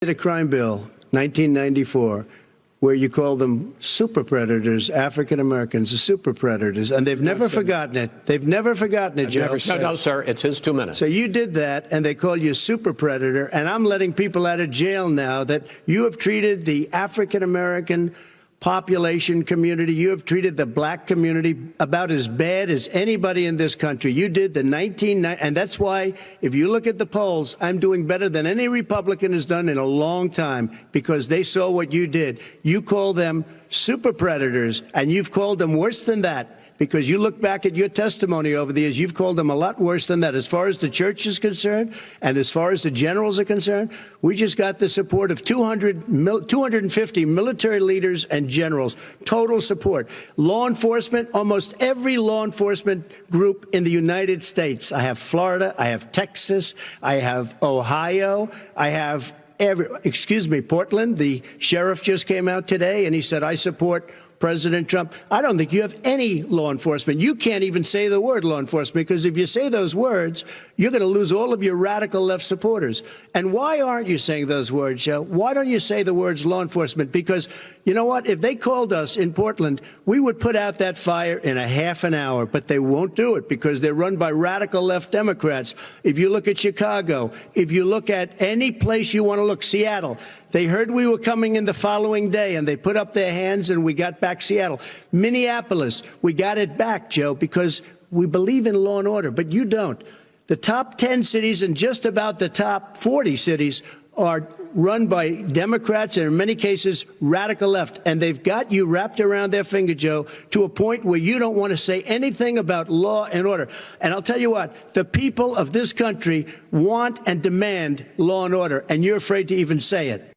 The crime bill, 1994, where you call them super predators, African Americans, the super predators, and they've never forgotten it. They've never forgotten it, Joe. No, sir, it's his 2 minutes. So you did that, and they call you a super predator, and I'm letting people out of jail now that you have treated the African American population community, you have treated the black community about as bad as anybody in this country. You did the 1990, and that's why, if you look at the polls, I'm doing better than any Republican has done in a long time, because they saw what you did. You call them super predators, and you've called them worse than that. Because you look back at your testimony over the years, you've called them a lot worse than that. As far as the church is concerned, and as far as the generals are concerned, we just got the support of 250 military leaders and generals, total support. Law enforcement, almost every law enforcement group in the United States. I have Florida, I have Texas, I have Ohio, I have Portland. The sheriff just came out today and he said, I support President Trump. I don't think you have any law enforcement. You can't even say the word law enforcement, because if you say those words, you're going to lose all of your radical left supporters. And why aren't you saying those words, Joe? Why don't you say the words law enforcement? Because you know what? If they called us in Portland, we would put out that fire in a half an hour, but they won't do it because they're run by radical left Democrats. If you look at Chicago, if you look at any place you want to look, Seattle, they heard we were coming in the following day, and they put up their hands, and we got back Seattle. Minneapolis, we got it back, Joe, because we believe in law and order, but you don't. The top 10 cities and just about the top 40 cities are run by Democrats and in many cases radical left, and they've got you wrapped around their finger, Joe, to a point where you don't want to say anything about law and order. And I'll tell you what, the people of this country want and demand law and order, and you're afraid to even say it.